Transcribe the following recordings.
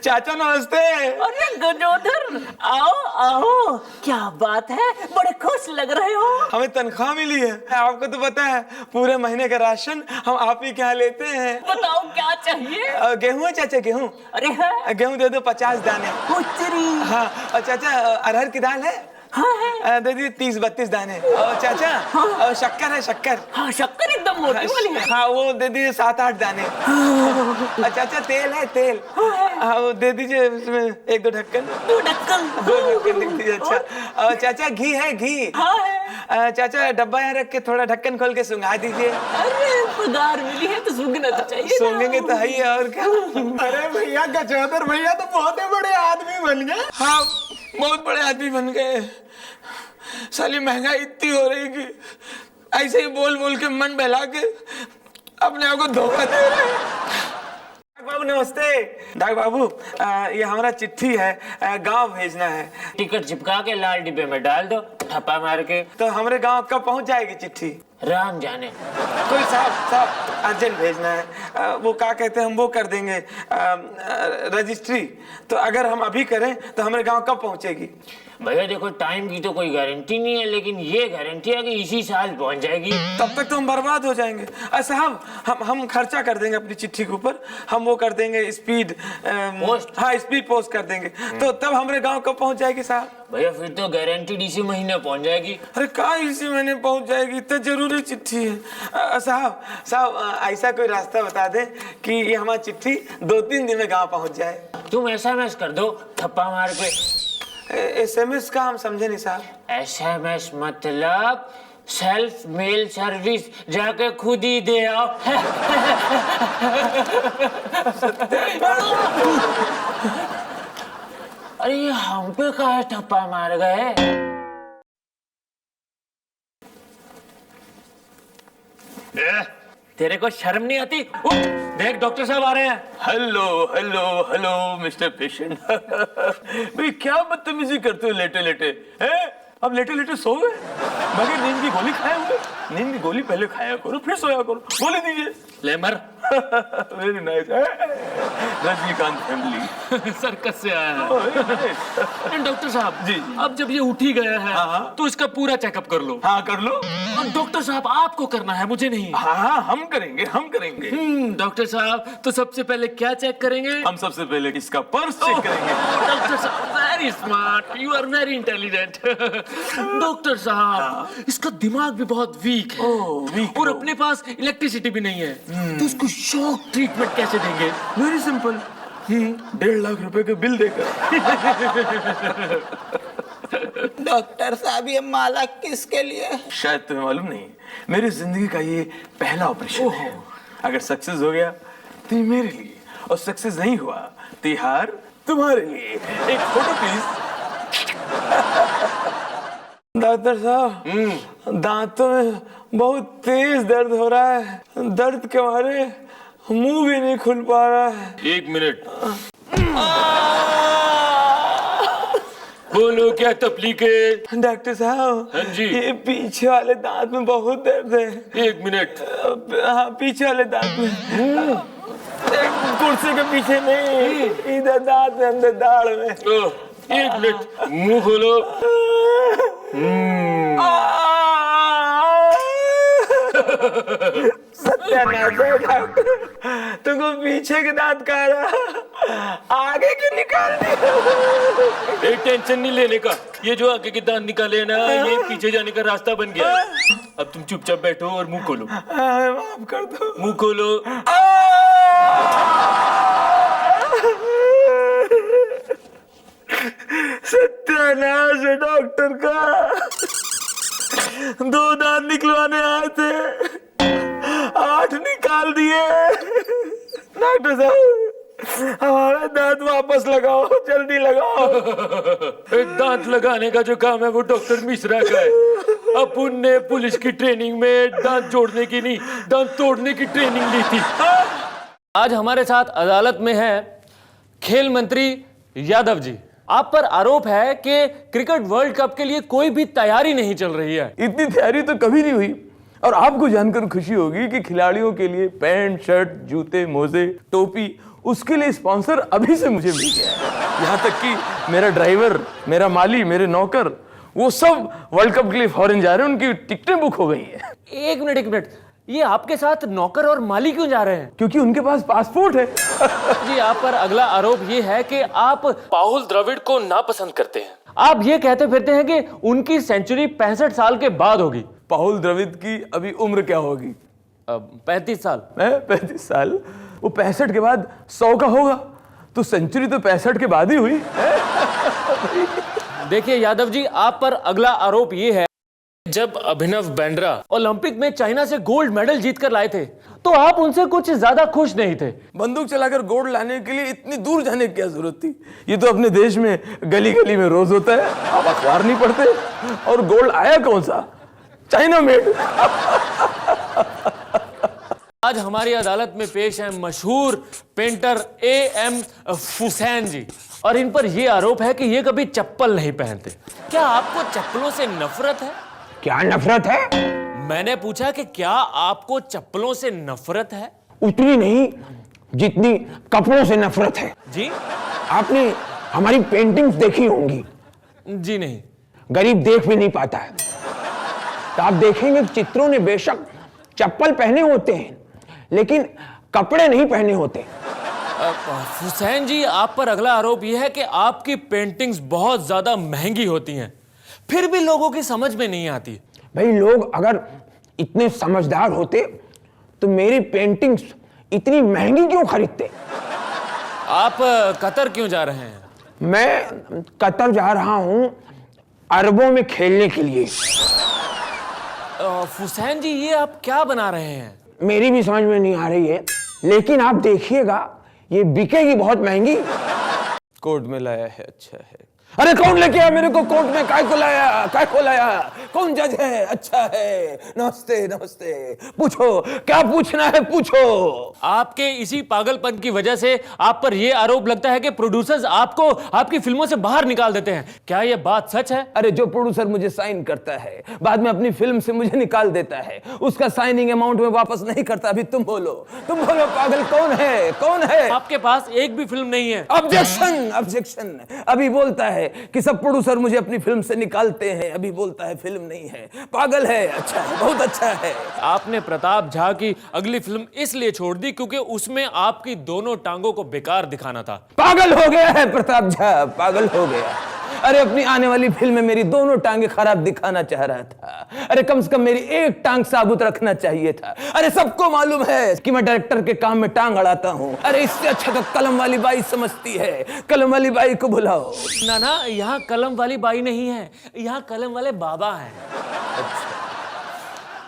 चाचा नमस्ते। अरे गजोदर, आओ आओ, क्या बात है, बड़े खुश लग रहे हो। हमें तनख्वाह मिली है, आपको तो पता है पूरे महीने का राशन हम आप ही के यहाँ लेते हैं। बताओ क्या चाहिए। गेहूं है चाचा, गेहूं। अरे है, गेहूं दे दो 50 दाने। हाँ और चाचा अरहर की दाल है, है। दे दीजिए 30-32 दाने। और चाचा शक्कर है, शक्कर। हाँ शक्कर एकदम मोटी वाली है। हाँ वो दे दीजिए 7-8 दाने। और चाचा तेल है, तेल। हाँ वो दे दीजिए उसमें 1-2 ढक्कन। 2 ढक्कन। 2 ढक्कन लिख दीजिए। अच्छा और चाचा घी है, घी। हाँ है। चाचा डब्बा यहाँ रख के थोड़ा ढक्कन खोल के सुंघा दीजिए। अरे पगार मिली है तो सूंघना तो चाहिए ना। सूंघेंगे तो है ही, और क्या। अरे भैया गजोदर भैया तो बहुत ही बड़े आदमी बन गए। हाँ बहुत बड़े आदमी बन गए। साली महंगाई इतनी हो रही कि ऐसे ही बोल बोल के मन बहला के अपने आप को धोखा दे रहे हैं। बाबू नमस्ते। डाक बाबू ये हमारा चिट्ठी है, गांव भेजना है। टिकट चिपका के लाल डिब्बे में डाल दो, ठप्पा मार के। तो हमारे गांव कब पहुंच जाएगी चिट्ठी? राम जाने। कोई साहब अर्जेंट भेजना है। वो क्या कहते हैं, हम वो कर देंगे रजिस्ट्री। तो अगर हम अभी करें तो हमारे गांव कब पहुंचेगी? भैया देखो टाइम की तो कोई गारंटी नहीं है, लेकिन ये गारंटी है कि इसी साल पहुंच जाएगी। तब तक तो हम बर्बाद हो जाएंगे। साहब हम खर्चा कर देंगे अपनी चिट्ठी के ऊपर, हम वो कर देंगे स्पीड पोस्ट। हाँ स्पीड पोस्ट कर देंगे। तो तब हमारे गांव कब पहुंच जाएगी साहब? भैया फिर तो गारंटीड इसी महीने पहुंच जाएगी। अरे कहाँ इसी महीने पहुंच जाएगी, इतना जरूरी चिट्ठी है। साहब ऐसा कोई रास्ता बता दें कि ये हमारी चिट्ठी 2-3 दिन में गांव पहुंच जाए। तुम SMS कर दो ठप्पा मार के। SMS का हम समझे नहीं साहब। SMS मतलब सेल्फ मेल सर्विस, जाके खुद ही दे आओ। अरे ये हम पे काहे ठप्पा मार गए? तेरे को शर्म नहीं आती? देख डॉक्टर साहब आ रहे हैं। Hello hello hello mister patient. भाई क्या बदतमीजी करते हो लेटे लेटे हैं? अब लेटे लेटे सो गए बगैर नींद की गोली खाए हुए। नींद की गोली पहले खाया करो फिर सोया करो। गोली दीजिए। ले मर। Very nice. Rajinikanth family circus से आया है। डॉक्टर साहब जी। अब जब ये उठ ही गया है तो इसका पूरा चेकअप कर लो। हाँ कर लो। अब डॉक्टर साहब आपको करना है, मुझे नहीं। हाँ हम करेंगे हम करेंगे। डॉक्टर साहब तो सबसे पहले क्या चेक करेंगे? हम सबसे पहले इसका पर्स चेक करेंगे। डॉक्टर साहब very smart, you are very intelligent. Doctor साहब इसका दिमाग भी बहुत वीक है weak और हो। अपने पास इलेक्ट्रिसिटी भी नहीं है, तो उसको शॉक ट्रीटमेंट कैसे देंगे? Very simple. 1.5 लाख रुपए का बिल देकर। डॉक्टर साहब ये माला किसके लिए? शायद तुम्हें मालूम नहीं, मेरी जिंदगी का ये पहला ऑपरेशन है। अगर सक्सेस हो गया तो ये मेरे लिए, और सक्सेस नहीं हुआ तो ये हार तुम्हारे लिए। एक फोटो प्लीज। डॉक्टर साहब दांतों में बहुत तेज दर्द हो रहा है, दर्द के मारे मुंह भी नहीं खुल पा रहा है। 1 मिनट। बोलो क्या तकलीफ है? डॉक्टर साहब हाँ जी। ये पीछे वाले दांत में बहुत दर्द है। 1 मिनट। हाँ पीछे वाले दांत में, कुर्सी के पीछे नहीं, इधर दांत में, अंदर दाढ़ में। 1 मिनट, मुंह खोलो। सत्यानाश है डॉक्टर, तुमको पीछे के दांत कह रहा, आगे के निकाल दिया। एक टेंशन नहीं लेने का, ये जो आगे के दांत निकाले ना ये पीछे जाने का रास्ता बन गया। अब तुम चुपचाप बैठो और मुंह खोलो। माफ कर दो। मुंह खोलो। सत्यानाश है डॉक्टर का, 2 दांत निकलवाने आए थे, 8 निकाल दिए। डॉक्टर साहब हमारा दांत वापस लगाओ, जल्दी लगाओ। एक दांत लगाने का जो काम है वो डॉक्टर मिश्रा का है। अपन ने पुलिस की ट्रेनिंग में दांत जोड़ने की नहीं, दांत तोड़ने की ट्रेनिंग ली थी। आज हमारे साथ अदालत में है खेल मंत्री यादव जी। आप पर आरोप है कि क्रिकेट वर्ल्ड कप के लिए कोई भी तैयारी नहीं चल रही है। इतनी तैयारी तो कभी नहीं हुई, और आपको जानकर खुशी होगी कि खिलाड़ियों के लिए पैंट शर्ट जूते मोजे टोपी उसके लिए स्पॉन्सर अभी से मुझे मिल गया है। यहाँ तक कि मेरा ड्राइवर, मेरा माली, मेरे नौकर, वो सब वर्ल्ड कप के लिए फॉरेन जा रहे हैं, उनकी टिकटें बुक हो गई हैं। एक मिनट, ये आपके साथ नौकर और माली क्यों जा रहे हैं? क्योंकि उनके पास पासपोर्ट है। जी, आप पर अगला आरोप ये है कि आप पाहुल द्रविड़ को नापसंद करते हैं। आप ये कहते फिरते हैं कि उनकी सेंचुरी 65 साल के बाद होगी। पाहुल द्रविड़ की अभी उम्र क्या होगी? 35 साल। 35 साल? वो 65 के बाद 100 का होगा, तो सेंचुरी तो 65 के बाद ही हुई। देखिए यादव जी, आप पर अगला आरोप ये है, जब अभिनव बिंद्रा ओलंपिक में चाइना से गोल्ड मेडल जीत कर लाए थे तो आप उनसे कुछ ज्यादा खुश नहीं थे। बंदूक चलाकर गोल्ड लाने के लिए इतनी दूर जाने की क्या जरूरत थी? ये तो अपने देश में गली गली में रोज होता है, आप अखबार नहीं पढ़ते? और गोल्ड आया कौन सा? China made. आज हमारी अदालत में पेश है मशहूर पेंटर A.M. फुसैन जी, और इन पर यह आरोप है कि ये कभी चप्पल नहीं पहनते। क्या आपको चप्पलों से नफरत है? क्या नफरत है? मैंने पूछा कि क्या आपको चप्पलों से नफरत है? उतनी नहीं जितनी कपड़ों से नफरत है। जी? आपने हमारी पेंटिंग्स देखी होंगी। जी नहीं। गरीब देख भी नहीं पाता है, तो आप देखेंगे चित्रों ने बेशक चप्पल पहने होते हैं लेकिन कपड़े नहीं पहने होते। हुसैन जी, आप पर अगला आरोप यह है कि आपकी पेंटिंग्स बहुत ज्यादा महंगी होती हैं, फिर भी लोगों की समझ में नहीं आती। भाई, लोग अगर इतने समझदार होते तो मेरी पेंटिंग्स इतनी महंगी क्यों खरीदते? आप कतर क्यों जा रहे हैं? मैं कतर जा रहा हूं अरबों में खेलने के लिए। हुसैन जी, ये आप क्या बना रहे हैं? मेरी भी समझ में नहीं आ रही है, लेकिन आप देखिएगा ये बिकेगी बहुत महंगी। कोर्ट में लाया है, अच्छा है। अरे कौन लेके आया मेरे को कोर्ट में? काय को लाया? काय को लाया? कौन जज है? अच्छा है, नमस्ते नमस्ते। पूछो, क्या पूछना है पूछो। आपके इसी पागलपन की वजह से आप पर यह आरोप लगता है कि प्रोड्यूसर्स आपको आपकी फिल्मों से बाहर निकाल देते हैं। क्या यह बात सच है? अरे जो प्रोड्यूसर मुझे साइन करता है, बाद में अपनी फिल्म से मुझे निकाल देता है, उसका साइनिंग अमाउंट में वापस नहीं करता। अभी तुम बोलो पागल कौन है? कौन है? आपके पास एक भी फिल्म नहीं है। Objection, objection. अभी बोलता है कि सब प्रोड्यूसर मुझे अपनी फिल्म से निकालते हैं, अभी बोलता है फिल्म नहीं है। पागल है। अच्छा है, बहुत अच्छा है। आपने प्रताप झा की अगली फिल्म इसलिए छोड़ दी क्योंकि उसमें आपकी दोनों टांगों को बेकार दिखाना था। पागल हो गया है प्रताप झा, पागल हो गया। अरे अपनी आने वाली फिल्म में मेरी दोनों टांगे खराब दिखाना चाह रहा था। अरे कम से कम मेरी एक टांग साबुत रखना चाहिए था। अरे सबको मालूम है कि मैं डायरेक्टर के काम में टांग अड़ाता हूँ। अरे इससे अच्छा तो कलम वाली बाई समझती है। कलम वाली बाई को बुलाओ। ना, यहाँ कलम वाली बाई नहीं है, यहाँ कलम वाले बाबा हैं। अच्छा,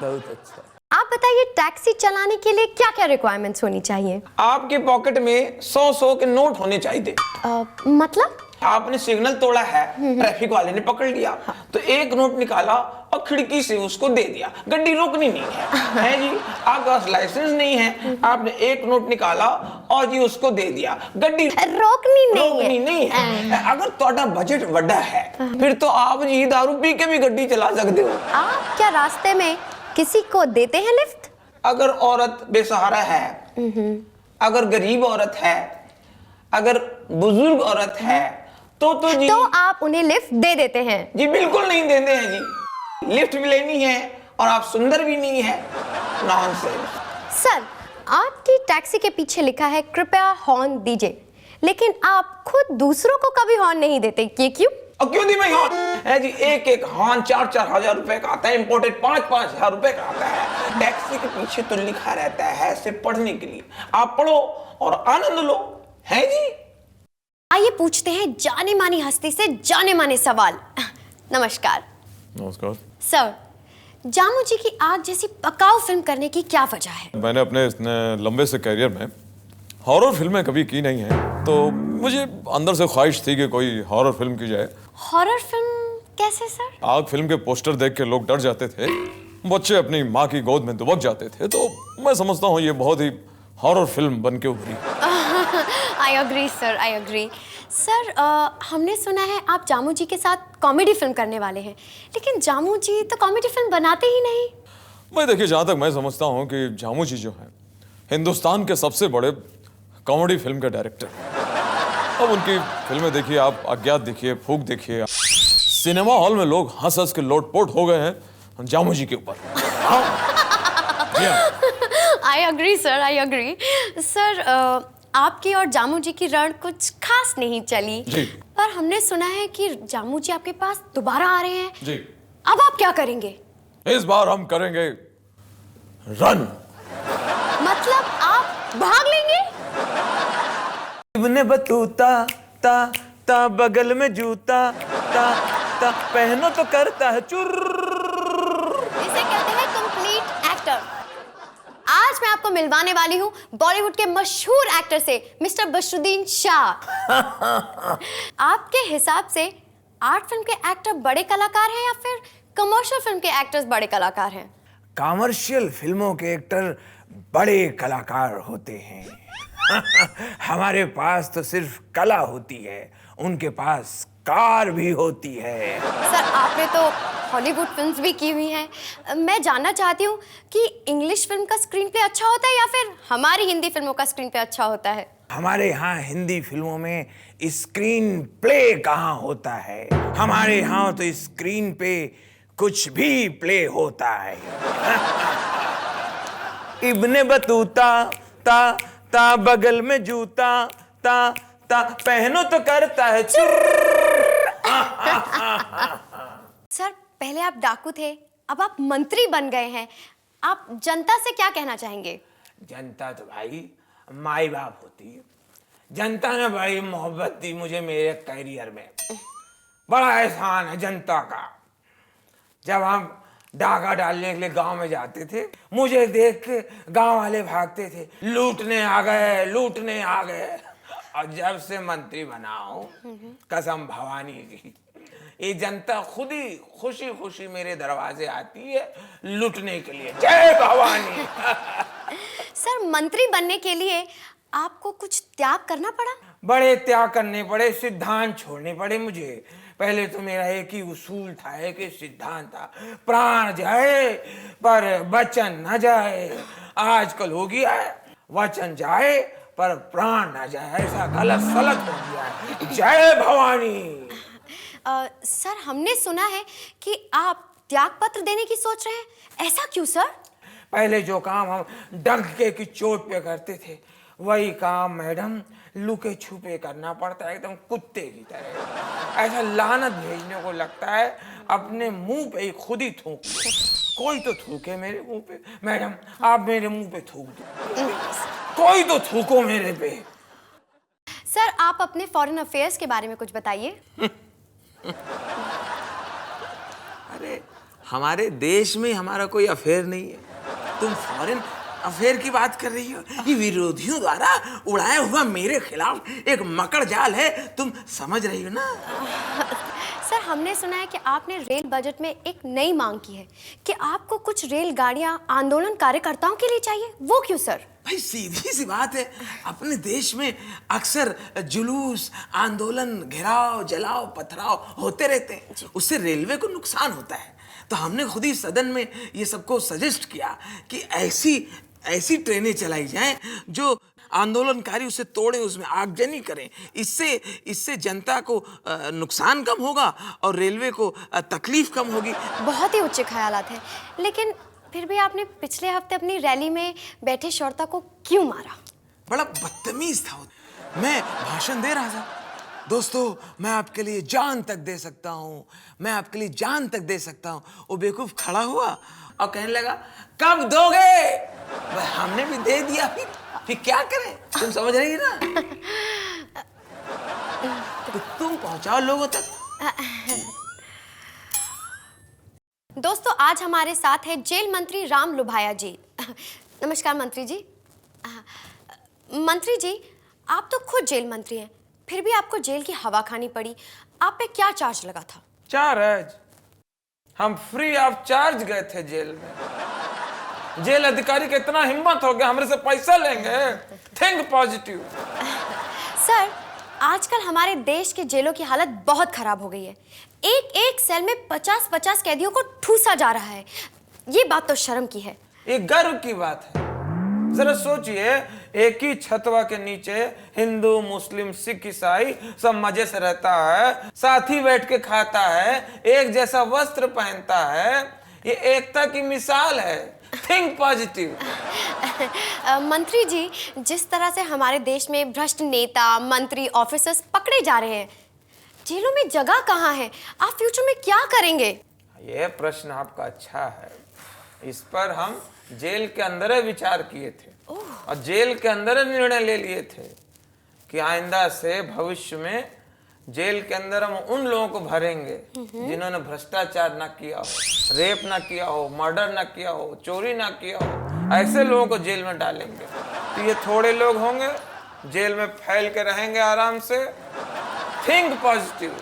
बहुत अच्छा। आप बताइए, टैक्सी चलाने के लिए क्या क्या रिक्वायरमेंट्स होनी चाहिए? आपके पॉकेट में 100 के नोट होने चाहिए। मतलब? आपने सिग्नल तोड़ा है, ट्रैफिक वाले ने पकड़ लिया, तो एक नोट निकाला और खिड़की से उसको दे दिया। गाड़ी रोकनी नहीं है जी। आपके पास लाइसेंस नहीं है, आपने एक नोट निकाला और जी उसको दे दिया। गाड़ी रोकनी नहीं है। अगर ਤੁਹਾਡਾ बजट बड़ा है फिर तो आप जी दारू पी के भी गाड़ी चला सकते हो। आप क्या रास्ते में किसी को देते हैं लिफ्ट? अगर औरत बेसहारा है, अगर गरीब औरत है, अगर बुजुर्ग औरत है तो जी तो आप उन्हें लिफ्ट दे देते हैं? जी बिल्कुल नहीं देते हैं जी। लिफ्ट भी लेनी है और आप सुंदर भी नहीं है। नॉनसेंस। सर, आपकी टैक्सी के पीछे लिखा है कृपया हॉर्न दीजिए, लेकिन आप खुद दूसरों को कभी हॉर्न नहीं देते, ये क्यों? और क्यों दी मैं हॉर्न? है जी, एक हॉर्न 4-4 हजार रुपए का आता है, इंपोर्टेड 5-5 हजार रुपए का आता है। टैक्सी के पीछे तो लिखा रहता है सिर्फ पढ़ने के लिए। आप पढ़ो और आनंद लो, है जी। आइए पूछते हैं जाने मानी हस्ती से जाने माने सवाल। नमस्कार। नमस्कार सर, जामू जी की आग जैसी पकाऊ फिल्म करने की क्या वजह है? मैंने अपने लंबे से करियर में हॉरर फिल्में कभी की नहीं है, तो मुझे अंदर से ख्वाहिश थी कि कोई हॉरर फिल्म की जाए। हॉरर फिल्म कैसे सर? आग फिल्म के पोस्टर देख के लोग डर जाते थे, बच्चे अपनी माँ की गोद में दुबक जाते थे, तो मैं समझता हूँ ये बहुत ही हॉरर फिल्म बन के उभरी। I agree sir, I agree. Sir, हमने सुना है आप जामू जी के साथ कॉमेडी फिल्म करने वाले हैं, लेकिन जामू जी तो कॉमेडी फिल्म बनाते ही नहीं। मैं देखिए, जहाँ तक मैं समझता हूँ कि जामू जी जो हैं हिंदुस्तान के सबसे बड़े कॉमेडी फिल्म के डायरेक्टर। अब उनकी फिल्में देखिए आप, अज्ञात देखिए, फूक देखिए। सिनेमा हॉल में लोग हंस हंस के लोटपोट हो गए हैं जामू जी के ऊपर। I agree sir, I agree sir. आपकी और जामू जी की रण कुछ खास नहीं चली जी। पर हमने सुना है कि जामू जी आपके पास दोबारा आ रहे हैं जी। अब आप क्या करेंगे? इस बार हम करेंगे रन। मतलब आप भाग लेंगे? इब्ने बतूता ता ता बगल में जूता ता ता पहनो तो करता है चुर। इसे कहते हैं कंप्लीट एक्टर। आज मैं आपको मिलवाने वाली हूँ बॉलीवुड के मशहूर एक्टर से, मिस्टर बशरुद्दीन शाह। आपके हिसाब से आर्ट फिल्म के एक्टर बड़े कलाकार हैं या फिर कमर्शियल फिल्म के एक्टर्स बड़े कलाकार हैं? कमर्शियल फिल्मों के एक्टर बड़े कलाकार होते हैं। हमारे पास तो सिर्फ कला होती है, उनके पास कार भी होती है। सर आपने तो हॉलीवुड फिल्म्स भी की हुई हैं। मैं जानना चाहती हूँ कि इंग्लिश फिल्म का स्क्रीन प्ले अच्छा होता है या फिर हमारी हिंदी फिल्मों का स्क्रीन प्ले अच्छा होता है? हमारे यहाँ हिंदी फिल्मों में स्क्रीन प्ले कहाँ होता है, हमारे यहाँ तो स्क्रीन पे कुछ भी प्ले होता है। इब्ने बतूता ता ता बगल में जूता ता ता पहनो तो करता है चुर। सर पहले आप डाकू थे, अब आप मंत्री बन गए हैं। आप जनता से क्या कहना चाहेंगे? जनता तो भाई माई बाप होती है। जनता ने बड़ी मोहब्बत दी मुझे मेरे करियर में। बड़ा एहसान है जनता का। जब हम डाका डालने के लिए गांव में जाते थे, मुझे देख के गांव वाले भागते थे, लूटने आ गए, लूटने आ गए। और जब से मंत्री बना हूं, कसम भवानी की, ये जनता खुद ही खुशी खुशी मेरे दरवाजे आती है लूटने के लिए। जय भवानी। सर मंत्री बनने के लिए आपको कुछ त्याग करना पड़ा? बड़े त्याग करने पड़े, सिद्धांत छोड़ने पड़े मुझे। पहले तो मेरा एक ही उसूल था, एक ही सिद्धांत था, प्राण जाए पर वचन न जाए। आजकल हो गया है वचन जाए पर प्राण न जाए, ऐसा गलत सलत हो गया है। जय भवानी। सर हमने सुना है कि आप त्याग पत्र देने की सोच रहे हैं, ऐसा क्यों सर? पहले जो काम हम डंके की चोट पे करते थे, वही काम मैडम लुके छुपे करना पड़ता है, एकदम कुत्ते की तरह। ऐसा लानत भेजने को लगता है अपने मुंह पे ही खुद ही थूक। कोई तो थूके मेरे मुंह पे। मैडम आप मेरे मुंह पे थूक दो, कोई तो थूको मेरे पे। सर आप अपने फॉरेन अफेयर्स के बारे में कुछ बताइए। अरे हमारे देश में हमारा कोई अफेयर नहीं है, तुम फॉरेन अफेयर की बात कर रही हो। ये विरोधियों द्वारा उड़ाया हुआ मेरे खिलाफ एक मकड़ जाल है, तुम समझ रही हो ना। सर हमने सुना है कि आपने रेल बजट में एक नई मांग की है कि आपको कुछ रेलगाड़ियां आंदोलन कार्यकर्ताओं के लिए चाहिए। वो क्यों सर? भाई सीधी सी बात है, अपने देश में अक्सर जुलूस, आंदोलन, घेराव, जलाव, पथराव होते रहते हैं, उससे रेलवे को नुकसान होता है। तो हमने खुद ही सदन में ये सबको सजेस्ट किया कि ऐसी ट्रेनें चलाई जाएं जो आंदोलनकारी उसे तोड़ें, उसमें आगजनी करें। इससे जनता को नुकसान कम होगा और रेलवे को तकलीफ कम होगी। बहुत ही उच्च ख्यालात हैं, लेकिन फिर भी आपने पिछले हफ्ते अपनी रैली में बैठे श्रोता को क्यों मारा? बड़ा बदतमीज था। मैं भाषण दे रहा था, दोस्तों मैं आपके लिए जान तक दे सकता हूँ, मैं आपके लिए जान तक दे सकता हूँ। वो बेवकूफ खड़ा हुआ और कहने लगा कब दोगे? हमने भी दे दिया, फिर क्या करें? तुम समझ रही है ना। तो तुम पहुंचाओ लोगों तक। दोस्तों आज हमारे साथ है जेल मंत्री राम लुभाया जी। नमस्कार मंत्री जी। मंत्री जी आप तो खुद जेल मंत्री हैं, फिर भी आपको जेल की हवा खानी पड़ी। आप पे क्या चार्ज लगा था? चार्ज? हम फ्री ऑफ चार्ज गए थे जेल में। जेल अधिकारी का इतना हिम्मत हो गया हमरे से पैसा लेंगे? Think positive. सर आजकल हमारे देश के जेलों की हालत बहुत खराब हो गई है। एक सेल में 50-50 कैदियों को ठूसा जा रहा है। ये बात तो शर्म की है। ये गर्व की बात है। जरा सोचिए, एक ही छतवा के नीचे हिंदू, मुस्लिम, सिख, ईसाई सब मजे से रहता है, साथ ही बैठ के खाता है, एक जैसा वस्त्र पहनता है। ये एकता की मिसाल है। Think positive. मंत्री जी, जिस तरह से हमारे देश में भ्रष्ट नेता, मंत्री, ऑफिसर्स पकड़े जा रहे हैं, जेलों में जगह कहाँ है? आप फ्यूचर में क्या करेंगे? ये प्रश्न आपका अच्छा है। इस पर हम जेल के अंदर ही विचार किए थे और जेल के अंदर ही निर्णय ले लिए थे कि आइंदा से भविष्य में जेल के अंदर हम उन लोगों को भरेंगे जिन्होंने भ्रष्टाचार ना किया हो, रेप ना किया हो, मर्डर ना किया हो, चोरी ना किया हो। ऐसे लोगों को जेल में डालेंगे। तो ये थोड़े लोग होंगे जेल में फैल के रहेंगे आराम से। Think positive.